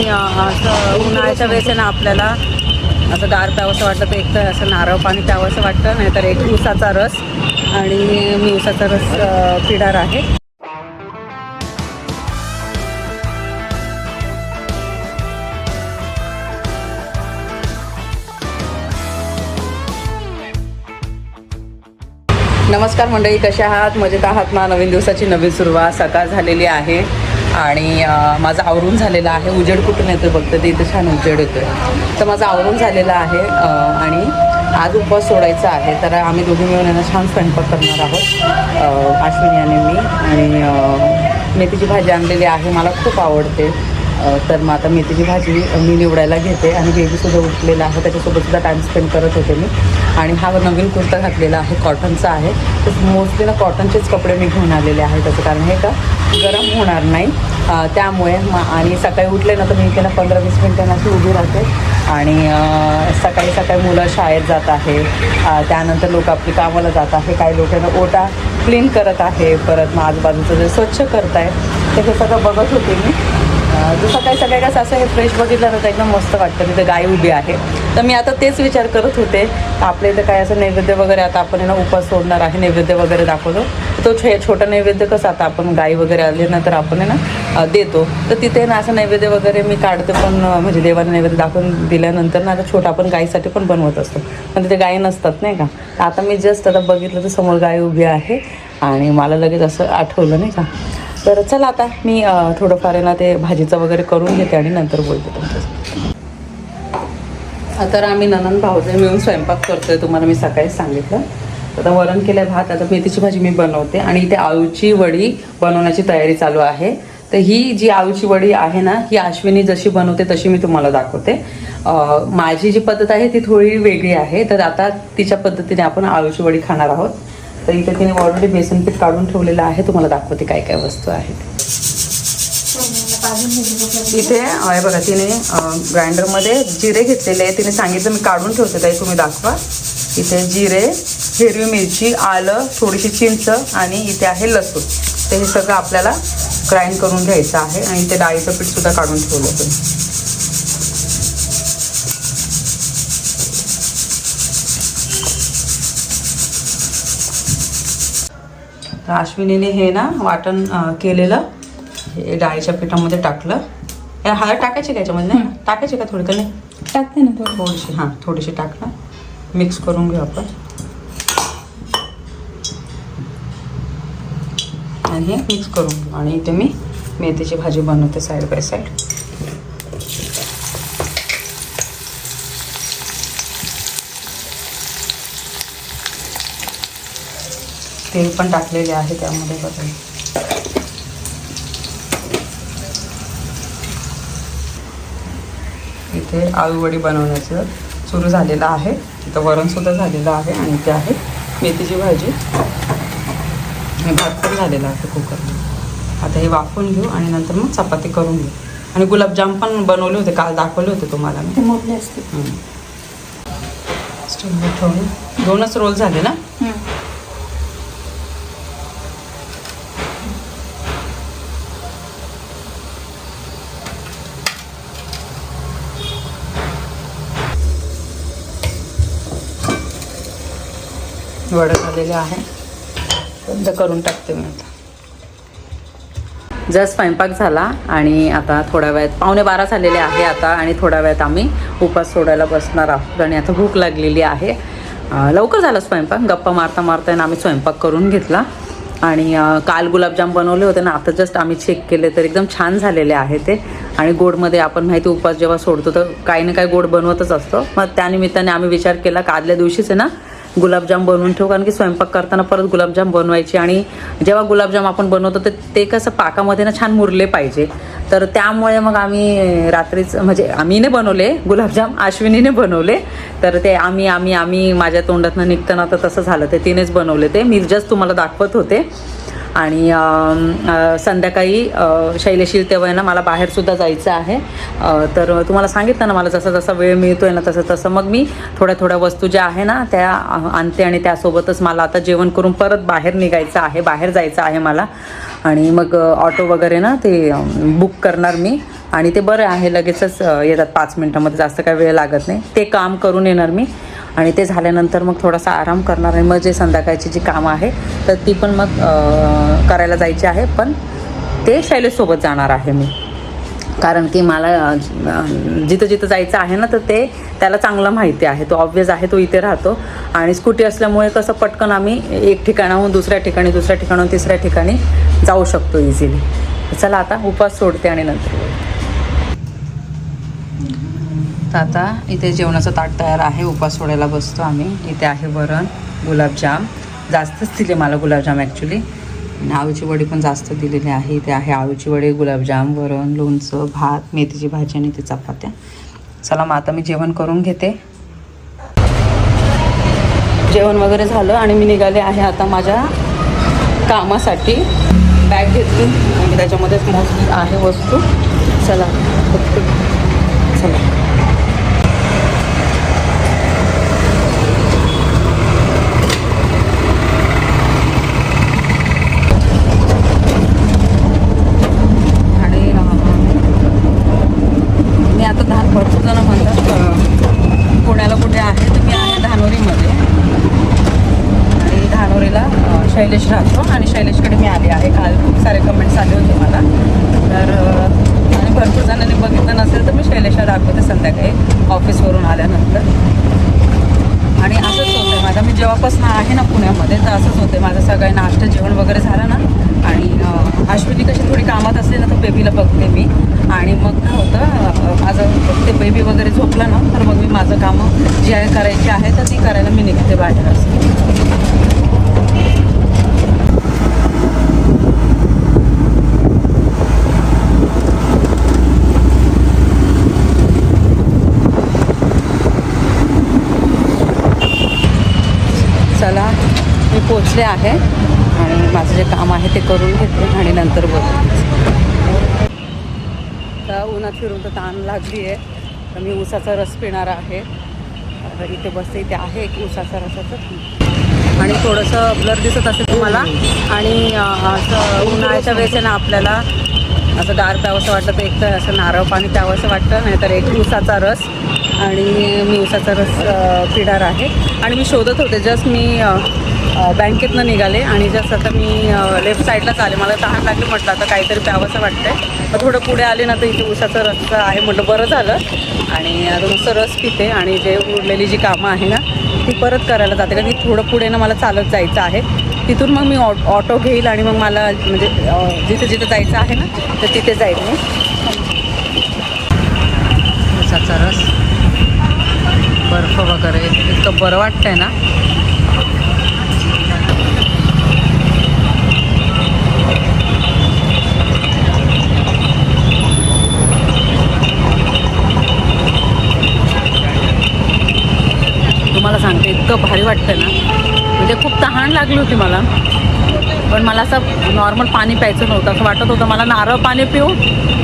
असं उन्हाळ्याच्या वेळेस आहे ना आपल्याला असं गार प्यावंसं वाटलं तर एक तर असं नारळ पाणी प्यावंसं वाटतं, नाहीतर एक ऊसाचा रस. आणि मी ऊसाचा रस पिणार आहे. नमस्कार मंडळी, कशा आहात? मजेत आहात ना? नवीन दिवसाची नवीन सुरुवात. सकाळ झालेली आहे आणि माझं आवरून झालेलं आहे. उजेड कुठून येतो बघते ते, इथं छान उजेड येतोय. तर माझं आवरून झालेलं आहे आणि आज उपवास सोडायचा आहे. तर आम्ही दोघी मिळून यांना छान स्वयंपाक करणार आहोत, अश्विनी आणि मी. आणि मेथीची भाजी आणलेली आहे, मला खूप आवडते. तर मग आता मेथीची भाजी मी निवडायला घेते आणि बेबीसुद्धा उठलेला आहे, त्याच्यासोबतसुद्धा टाईम स्पेंड करत होते मी. आणि हा नवीन कुर्ता घातलेला आहे, कॉटनचा आहे. तर मोस्टली ना कॉटनचेच कपडे मी घेऊन आलेले आहे, त्याचं कारण हे का गरम होणार नाही त्यामुळे. आणि सकाळी उठले ना तर मी इथे ना 15-20 मिनिटांना अशी उभी राहते. आणि सकाळी सकाळी मुलं शाळेत जात आहे, त्यानंतर लोक आपली कामाला जात आहे, काही लोकांना ओटा क्लीन करत आहे, परत मग आजूबाजूचं जे स्वच्छ करत आहे ते हे सगळं बघत होते मी. जसं सकाळी कसं असं हे फ्रेश बघितलं तर एकदम मस्त वाटतं. तिथे गाय उभी आहे, तर मी आता तेच विचार करत होते आपल्या इथं काय असं नैवेद्य वगैरे, आता आपण ना उपवास सोडणार आहे, नैवेद्य वगैरे दाखवतो. तो छोटा नैवेद्य कसं आता आपण गाई वगैरे आले ना तर आपण ना देतो. तर तिथे ना असं नैवेद्य वगैरे मी काढते, पण म्हणजे देवाने नैवेद्य दाखवून दिल्यानंतर ना आता छोटा आपण गाईसाठी पण बनवत असतो, पण तिथे गाई नसतात नाही का. आता मी जस्ट आता बघितलं तर समोर गाय उभी आहे आणि मला लगेच असं आठवलं नाही का. तर चला आता मी थोडंफार ना ते भाजीचं वगैरे करून घेते आणि नंतर बोलते तुमच्यासोबत. तर आम्ही ननंद भाऊजे मिळून स्वयंपाक करतोय, तुम्हाला मी सकाळीच सांगितलं. आता वरण केलं, भात, आता मेथीची भाजी मी बनवते आणि इथे आळूची वडी बनवण्याची तयारी चालू आहे. तर ही जी आळूची वडी आहे ना, ही अश्विनी जशी बनवते तशी मी तुम्हाला दाखवते. माझी जी पद्धत आहे ती थोडी वेगळी आहे, तर आता तिच्या पद्धतीने आपण आळूची वडी खाणार आहोत. तर इथे तिने ऑलरेडी बेसन पीठ काढून ठेवलेलं आहे, तुम्हाला दाखवते काय काय वस्तू आहेत. इथे आहे बघा, तिने ग्राइंडरमध्ये जिरे घेतलेले आहे, तिने सांगितलं मी काढून ठेवते ताई, तुम्ही दाखवा. इथे जिरे, हिरवी मिरची, आलं, थोडीशी चिंच आणि इथे आहे लसूण. तर हे सगळं आपल्याला ग्राइंड करून घ्यायचं आहे. आणि इथे डाळीचं पीठसुद्धा काढून ठेवलं होतं. अश्विनीने हे ना वाटण केलेलं हे डाळीच्या पिठामध्ये टाकलं. हळद टाकायची का याच्यामध्ये? नाही टाकायची का? थोडी का नाही टाकते ना थोडीशी. हां थोडीशी टाकलं, मिक्स करून घेऊ आपण. आणि हे मिक्स करून घेऊ. आणि इथे मी मेथीची भाजी बनवते साईड बाय साईड. तेल पण टाकलेले आहे त्यामध्ये बघा. इथे आळूवडी बनवण्याचं सुरू झालेलं आहे. इथं वरणसुद्धा झालेलं आहे आणि इथे आहे मेथीची भाजी. भात पण झालेला आहे कुकरला. आता हे वाफवून घेऊ आणि नंतर मग चपाती करून घेऊ. आणि गुलाबजाम पण बनवले होते, काल दाखवले होते तुम्हाला मी. मोठले असते. स्टीमवर ठेवून 2च रोल झाले ना. वडे झालेले आहे, बंद करून टाकते मी आता. जस्ट स्वयंपाक झाला आणि आता थोड्या वेळात 11:15 झालेले आहे आता. आणि थोड्या वेळात आम्ही उपवास सोडायला बसणार आहोत आणि आता भूक लागलेली आहे. लवकर झाला स्वयंपाक, गप्पा मारता मारता आम्ही स्वयंपाक करून घेतला. आणि काल गुलाबजाम बनवले होते ना, आता जस्ट आम्ही चेक केले तर एकदम छान झालेले आहे ते. आणि गोडमध्ये आपण माहिती उपवास जेव्हा सोडतो तर काही ना काही गोड बनवतच असतो. मग त्यानिमित्ताने आम्ही विचार केला का आदल्या दिवशीच आहे ना गुलाबजाम बनवून ठेवू, कारण की स्वयंपाक करताना परत गुलाबजाम बनवायचे. आणि जेव्हा गुलाबजाम आपण बनवतो तर ते कसं पाकामध्ये ना छान मुरले पाहिजे. तर त्यामुळे मग आम्ही रात्रीच, म्हणजे आम्हीने बनवले गुलाबजाम, अश्विनीने बनवले. तर ते आम्ही माझ्या तोंडातनं निघताना तर तसं झालं, ते तिनेच बनवले. ते मी जस्ट तुम्हाला दाखवत होते. आणि संध्याकाळी शैलेश येईल तेव्हा ना मला बाहेरसुद्धा जायचं आहे. तर तुम्हाला सांगितलं ना, मला जसा जसा वेळ मिळतो आहे ना तसं तसं मग मी थोड्या थोड्या वस्तू ज्या आहे ना त्या आणते आणि त्यासोबतच मला आता जेवण करून परत बाहेर निघायचं आहे, बाहेर जायचं आहे मला. आणि मग ऑटो वगैरे ना ते बुक करणार मी आणि ते बरं आहे, लगेचच येतात 5 मिनटामध्ये, जास्त काही वेळ लागत नाही. ते काम करून येणार मी आणि ते झाल्यानंतर मग थोडासा आराम करणार आहे. मग जे संध्याकाळची जी कामं आहे तर ती पण मग करायला जायची आहे, पण ते शैलेशसोबत जाणार आहे मी. कारण की मला जिथं जिथं जायचं आहे ना तर ते त्याला चांगलं माहिती आहे. तो ऑब्वियस आहे, तो इथे राहतो आणि स्कूटी असल्यामुळे कसं पटकन आम्ही एक ठिकाणाहून दुसऱ्या ठिकाणी, दुसऱ्या ठिकाणाहून तिसऱ्या ठिकाणी जाऊ शकतो इझिली. चला आता उपास सोडते आणि नंतर तर आता इथे जेवणाचं ताट तयार आहे. उपास सोडायला बसतो आम्ही. इथे आहे वरण, गुलाबजाम, जास्तच दिले मला गुलाबजाम ॲक्च्युली. आळूची वडी पण जास्त दिलेली आहे. इथे आहे आळूची वडी, गुलाबजाम, वरण, लोणचं, भात, मेथीची भाजी आणि ते चपात्या. चला मग आता मी जेवण करून घेते. जेवण वगैरे झालं आणि मी निघाले आहे आता माझ्या कामासाठी. बॅग घेतली आणि त्याच्यामध्येच मोस्ट आहे वस्तू. चला चला. भरपूर जण म्हणतात पुण्याला कुठे आहे, तर मी आहे धानोरीमध्ये आणि धानोरीला शैलेश राहतो आणि शैलेशकडे मी आले आहे. काल खूप सारे कमेंट्स आले होते मला, तर आणि भरपूर जणांनी बघितलं नसेल तर मी शैलेशला दाखवते संध्याकाळी ऑफिसवरून आल्यानंतर. आणि असंच होतं आहे माझं, मी जेव्हापासून आहे ना पुण्यामध्ये तर असंच होतं आहे माझं. सगळं नाश्ता जेवण वगैरे झालं ना आणि अश्विनी कशी थोडी कामात असते ना तर बेबीला बघते मी आणि मग काय होतं माझं ते बेबी वगैरे झोपला ना तर मग मी माझं कामं जी आहे करायची आहे तर ती करायला मी निघते बाहेर असते. चला मी पोचले आहे आणि माझं जे काम आहे ते करून घेते आणि नंतर बोलते. तर उन्हात फिरून तर ताण लागली आहे, तर मी ऊसाचा रस पिणार आहे. तर इथे बसते, इथे आहे एक ऊसाचा रसाचं आणि थोडंसं ब्लर दिसत असेल तुम्हाला. आणि असं उन्हाळ्याच्या वेळेस आहे ना आपल्याला असं गार प्यावंसं वाटतं तर एक तर असं नारळ पाणी प्यावंसं वाटतं, नाहीतर एक ऊसाचा रस. आणि मी ऊसाचा रस पिणार आहे. आणि मी शोधत होते, जस्ट मी बँकेतनं निघाले आणि जस्ट आता मी लेफ्ट साईडलाच आले. मला तहान लागली, म्हटलं आता काहीतरी प्यावंसं वाटतंय. मग थोडं पुढे आले ना तर इथे ऊसाचा रस आहे, म्हटलं बरं झालं. आणि आता नुसतं रस पिते आणि जे उरलेली जी कामं आहे ना ती परत करायला जाते. कारण की थोडं पुढे ना मला चालत जायचं आहे. तिथून मग मी ऑटो घेईल आणि मग मला म्हणजे जिथे जिथे जायचं आहे ना तर तिथे जाईल मी. ऊसाचा रस, बर्फ वगैरे इतकं बरं वाटतंय ना. तुम्हाला सांगते इतकं भारी वाटतं ना. म्हणजे खूप तहान लागली होती मला, पण मला असं नॉर्मल पाणी प्यायचं नव्हतं. असं वाटत होतं मला नारळ पाणी पिऊ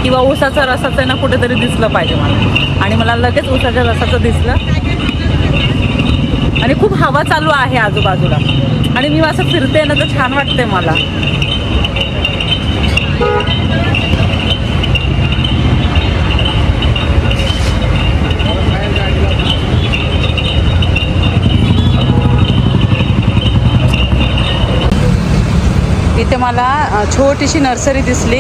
किंवा ऊसाचा रसाचं आहे ना कुठेतरी दिसलं पाहिजे मला. आणि मला लगेच ऊसाच्या रसाचं दिसलं. आणि खूप हवा चालू आहे आजूबाजूला आणि मी असं फिरते ना तर छान वाटते मला. इथे मला छोटीशी नर्सरी दिसली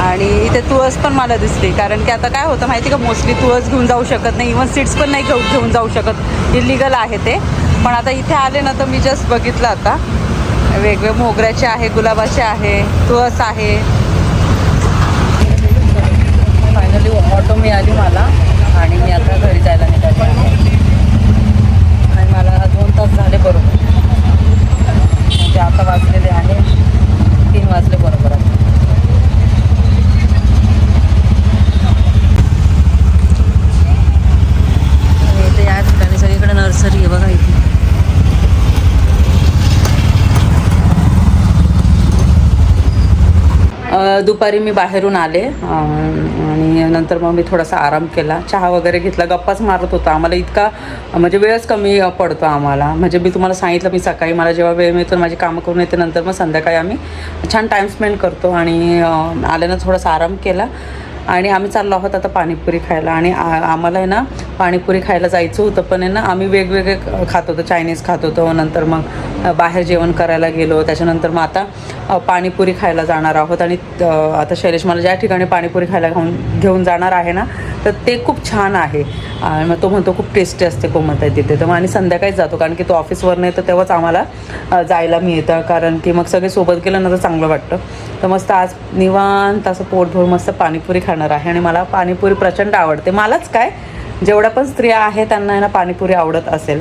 आणि इथे तुळस पण मला दिसली. कारण की आता काय होतं माहिती का, मोस्टली तुळस घेऊन जाऊ शकत नाही, इवन सीड्स पण नाही घेऊन जाऊ शकत, इलिगल आहे ते. पण आता इथे आले ना तर मी जस्ट बघितलं आता वेगवेगळे मोगऱ्याचे आहे, गुलाबाचे आहे, तुळस आहे. फायनली ऑटो मिळाली मला आणि मी आता घरी जायला निघाले आहे. आणि मला 2 तास झाले बरोबर, म्हणजे आता वाजलेले आहे 3 वाजले बरोबर आहे. आणि इथे या ठिकाणी सगळीकडे नर्सरी आहे बघा. इथे दुपारी मी बाहेरून आले आणि नंतर मग मी थोडासा आराम केला, चहा वगैरे घेतला, गप्पाच मारत होता. आम्हाला इतका म्हणजे वेळच कमी पडतो आम्हाला. म्हणजे मी तुम्हाला सांगितलं, मी सकाळी मला जेव्हा वेळ मिळतो माझी कामं करून येते, नंतर मग संध्याकाळी आम्ही छान टाईम स्पेंड करतो. आणि आल्यानं थोडासा आराम केला आणि आम्ही चाललो आहोत आता पाणीपुरी खायला. आणि आम्हाला आहे ना पाणीपुरी खायला जायचं होतं, पण आहे ना आम्ही वेगवेगळे खात होतो, चायनीज खात होतो, नंतर मग बाहेर जेवण करायला गेलो, त्याच्यानंतर मग आता पाणीपुरी खायला जाणार आहोत. आणि आता शैलेश मला ज्या ठिकाणी पाणीपुरी खायला घेऊन जाणार आहे ना, तर ते खूप छान आहे. मग तो म्हणतो खूप टेस्टी असते कोमलताई तिथे. तर मग आणि संध्याकाळीच जातो, कारण की तो ऑफिसवरनं येतं तेव्हाच आम्हाला जायला मिळतं, कारण की मग सगळे सोबत गेलं ना तर चांगलं वाटतं. तर मस्त आज निवांत असं पोटभर मस्त पाणीपुरी खाणार आहे. आणि मला पाणीपुरी प्रचंड आवडते. मलाच काय, जेवढ्या पण स्त्रिया आहेत त्यांना आहे ना पाणीपुरी आवडत असेल.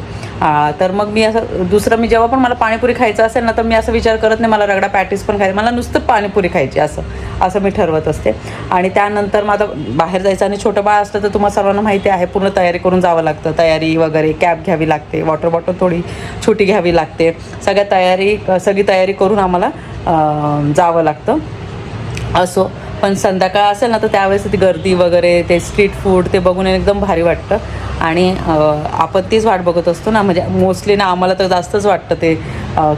तर मग मी असं दुसरं, मी जेव्हा पण मला पाणीपुरी खायचं असेल ना, तर मी असं विचार करत नाही मला रगडा पॅटीस पण खायचं, मला नुसतं पाणीपुरी खायची असं मी ठरवत असते. आणि त्यानंतर मग आता बाहेर जायचं आणि छोटं बाळ असलं तर तुम्हाला सर्वांना माहिती आहे पूर्ण तयारी करून जावं लागतं. तयारी वगैरे, कॅब घ्यावी लागते, वॉटर बॉटल थोडी छोटी घ्यावी लागते, सगळी तयारी करून आम्हाला जावं लागतं. असो, पण संध्याकाळ असेल ना तर त्यावेळेस ती गर्दी वगैरे, ते स्ट्रीट फूड ते बघून एकदम भारी वाटतं. आणि आपण तीच वाट बघत असतो ना, म्हणजे मोस्टली ना आम्हाला तर जास्तच वाटतं ते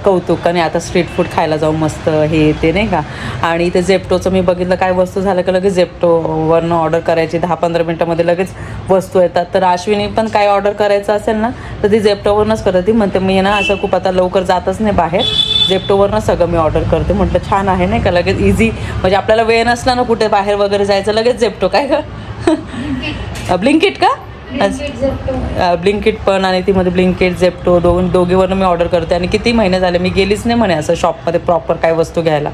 कौतुक. आणि आता स्ट्रीट फूड खायला जाऊ मस्त हे ते नाही का. आणि ते झेप्टोचं मी बघितलं, काय वस्तू झालं का लगेच झेप्टोवरनं ऑर्डर करायची, 10-15 मिनटामध्ये लगेच वस्तू येतात. तर अश्विनी पण काय ऑर्डर करायचं असेल ना तर ती झेप्टोवरनंच करते. म्हणते मी ना असं खूप आता लवकर जातच नाही बाहेर, झेप्टोवरनं सगळं मी ऑर्डर करते. म्हटलं छान आहे नाही का, लगेच इझी, म्हणजे आपल्याला वेळ नसला ना कुठे बाहेर वगैरे जायचं, लगेच झेप्टो काय का ब्लिंकिट का ब्लिंकिट पण, आणि तीमध्ये ब्लिंकिट झेप्टो दोघीवरनं मी ऑर्डर करते. आणि किती महिने झाले मी गेलीच नाही म्हणे असं शॉपमध्ये प्रॉपर काय वस्तू घ्यायला.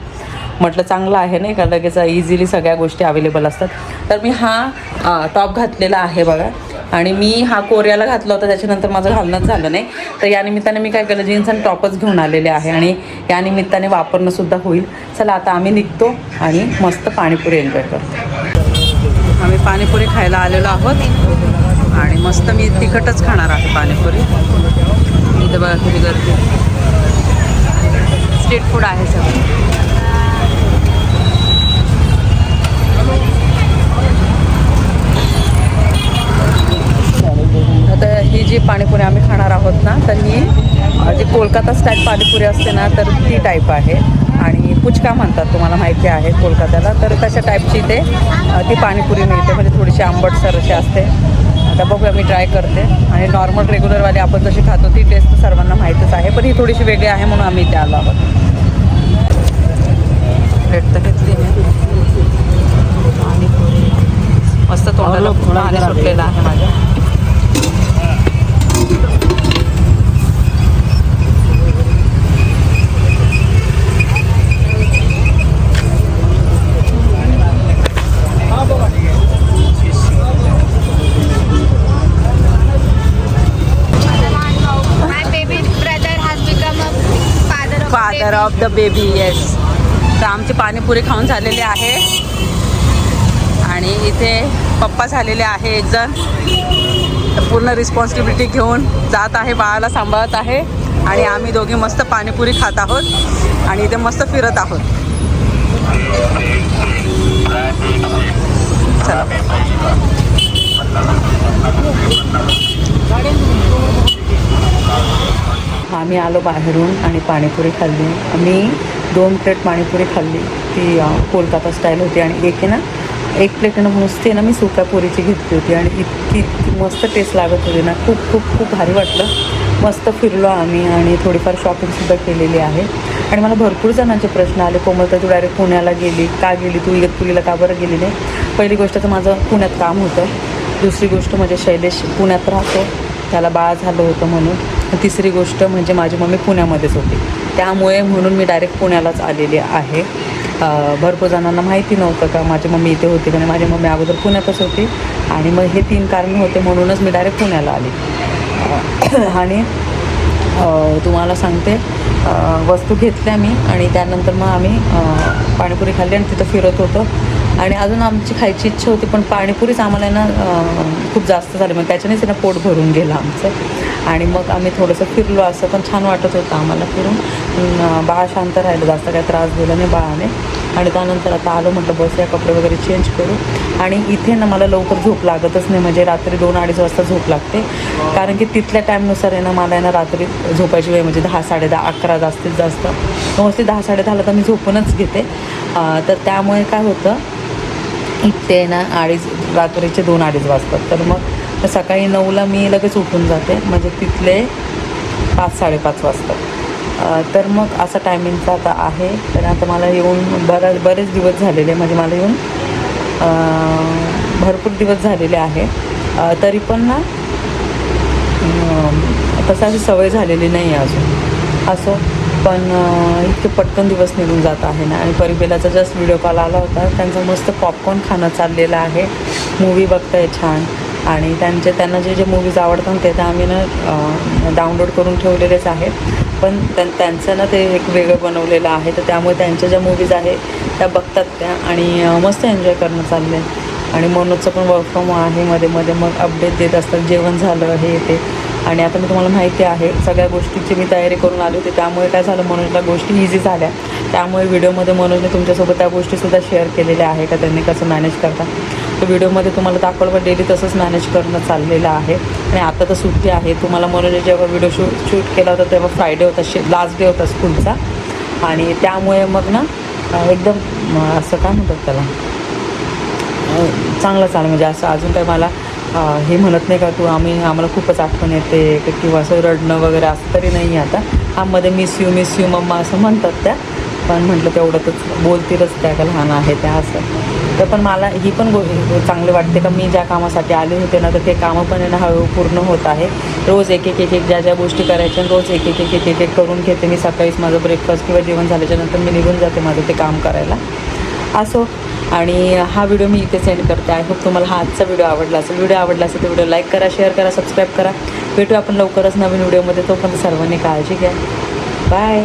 म्हटलं चांगलं आहे नाही का, लगेच इझिली सगळ्या गोष्टी अवेलेबल असतात. तर मी हा टॉप घातलेला आहे बघा, आणि मी हा कोरियाला घातला होता, त्याच्यानंतर माझं घालणंच झालं नाही. तर या निमित्ताने मी काय केलं, जीन्स आणि टॉपच घेऊन आलेले आहे, आणि या निमित्ताने वापरणंसुद्धा होईल. चला आता आम्ही निघतो आणि मस्त पाणीपुरी एन्जॉय करतो. आम्ही पाणीपुरी खायला आलेलो आहोत आणि मस्त मी तिखटच खाणार आहे पाणीपुरी. इथं बघा किती गर्दी, स्ट्रीट फूड आहे सगळं. आता ही जी पाणीपुरी आम्ही खाणार आहोत ना, तर ही जी कोलकाता स्टाईल पाणीपुरी असते ना, तर ती टाईप आहे. आणि पुचका म्हणतात, तुम्हाला माहिती आहे कोलकात्याला, तर तशा टाईपची ते ती पाणीपुरी मिळते, म्हणजे थोडीशी आंबटसर अशी असते. आता बघूया, मी ट्राय करते. आणि नॉर्मल रेग्युलरवाली आपण जशी खातो ती टेस्ट सर्वांना माहीतच आहे, पण ही थोडीशी वेगळी आहे म्हणून आम्ही इथे आलो आहोत. प्लेट तर घेतली मी पाणीपुरी, मस्त तोंडाला पाणी सुटलेलं आहे माझ्या. Father of the baby, yes. तर आमची पाणीपुरी खाऊन झालेली आहे आणि इथे पप्पा झालेले आहे एक जण, पूर्ण रिस्पॉन्सिबिलिटी घेऊन जात आहे, बाळाला सांभाळत आहे. आणि आम्ही दोघी मस्त पाणीपुरी खात आहोत आणि इथे मस्त फिरत आहोत. चला, आम्ही आलो बाहेरून आणि पाणीपुरी खाल्ली. आम्ही 2 प्लेट पाणीपुरी खाल्ली, ती कोलकाता स्टाईल होती. आणि एक प्लेट नुसती ना मी सुक्या पुरीची घेतली होती, आणि इतकी मस्त टेस्ट लागत होती ना, खूप खूप खूप भारी वाटलं. मस्त फिरलो आम्ही आणि थोडीफार शॉपिंगसुद्धा केलेली आहे. आणि मला भरपूर जणांचे प्रश्न आले, कोमलता तू डायरेक्ट पुण्याला गेली का, गेली तू इगतपुरीला का बरं गेली नाही. पहिली गोष्ट तर माझं पुण्यात काम होतं, दुसरी गोष्ट म्हणजे शैलेश पुण्यात राहतो, त्याला बाळ झालं होतं म्हणून, तिसरी गोष्ट म्हणजे माझी मम्मी पुण्यामध्येच होती, त्यामुळे म्हणून मी डायरेक्ट पुण्यालाच आलेली आहे. भरपूर जणांना माहिती नव्हतं का माझी मम्मी इथे होती, आणि माझी मम्मी अगोदर पुण्यातच होती. आणि मग हे 3 कारण होते म्हणूनच मी डायरेक्ट पुण्याला आली. आणि तुम्हाला सांगते, वस्तू घेतल्या मी आणि त्यानंतर मग आम्ही पाणीपुरी खाल्ली आणि तिथं फिरत होतो. आणि अजून आमची खायची इच्छा होती, पण पाणीपुरीच आम्हाला ना खूप जास्त झाली, मग त्याच्यानेच ना पोट भरून गेलं आमचं. आणि मग आम्ही थोडंसं फिरलो, असं पण छान वाटत होतं आम्हाला फिरून. बाळ शांत राहिलं, जास्त काही त्रास दिला नाही बाळाने. आणि त्यानंतर आता आलो, म्हटलं बस या कपडे वगैरे चेंज करू. आणि इथे ना मला लवकर झोप लागतच नाही, म्हणजे रात्री 2-2:30 वाजता झोप लागते. कारण की तिथल्या टाईमनुसार आहे ना मला आहे ना रात्री झोपायची वेळ म्हणजे 10, 10:30, 11 जास्तीत जास्त. मोस्टली 10, 10:30 तर मी झोपूनच घेते. तर त्यामुळे काय होतं, इथे ना रात्रीचे 2-2:30 वाजतात. तर मग सकाळी 9ला मी लगेच उठून जाते, म्हणजे तिथले 5, 5:30 वाजतात. तर मग असा टायमिंगचा आता आहे. तर आता मला येऊन बरेच दिवस झालेले, म्हणजे मला येऊन भरपूर दिवस झालेले आहे. तरी पण ना तसं अशी सवय झालेली नाही आहे अजून. असं पण इतके पटकन दिवस निघून जात आहे ना. आणि परिबेलाचा जस्ट व्हिडिओ कॉल आला होता, त्यांचं मस्त पॉपकॉर्न खाणं चाललेलं आहे, मूवी बघताय छान. आणि त्यांना जे मूवीज आवडतात ते तर आम्ही ना डाउनलोड करून ठेवलेलेच आहेत. पण त्यांचं ना ते एक वेगळं बनवलेलं आहे, तर त्यामुळे त्यांच्या ज्या मूवीज आहे त्या बघतात त्या, आणि मस्त एन्जॉय करणं चाललं आहे. आणि मनोजचं पण वर्क फ्रॉम आहे, मध्ये मग अपडेट देत असतात, जेवण झालं हे ते. आणि आता मी तुम्हाला माहिती आहे सगळ्या गोष्टीची मी तयारी करून आली होती, त्यामुळे काय झालं, मनोजला गोष्टी इझी झाल्या. त्यामुळे व्हिडिओमध्ये मनोजने तुमच्यासोबत त्या गोष्टीसुद्धा शेअर केलेल्या आहे का त्यांनी कसं मॅनेज करतात. तर व्हिडिओमध्ये तुम्हाला दाखवलं, पण डेली तसंच मॅनेज करणं चाललेलं आहे. आणि आता तर सुट्टी आहे. तुम्हाला मनोजने जेव्हा व्हिडिओ शूट केला होता तेव्हा फ्रायडे होता, लास्ट डे होता स्कूलचा. आणि त्यामुळे मग ना एकदम असं काय म्हणतात त्याला, चांगलं चालेल, म्हणजे असं अजून काय मला हे म्हणत नाही का आम्हाला खूपच आठवण येते किंवा असं रडणं वगैरे असं तरी नाही आता. मध्ये मिस यू मम्मा असं म्हणतात त्या, पण म्हटलं तेवढंच बोलतीलच त्या, का लहान आहे त्या असं. तर पण मला ही पण चांगली वाटते का मी ज्या कामासाठी आले होते ना, तर ते कामं पण आहे ना हळूहळू पूर्ण होत आहे. रोज एक ज्या गोष्टी करायच्या रोज एक करून घेते मी. सकाळीच माझं ब्रेकफास्ट किंवा जेवण झाल्याच्यानंतर मी निघून जाते माझं ते काम करायला असो. आणि हा व्हिडिओ मी इथे सेंड करते. आय होप तुम्हाला हा आजचा व्हिडिओ आवडला असेल. तर व्हिडिओ लाईक करा, शेअर करा, सबस्क्राईब करा. भेटू आपण लवकरच नवीन व्हिडिओमध्ये. तोपर्यंत सर्वांनी काळजी घ्या. बाय.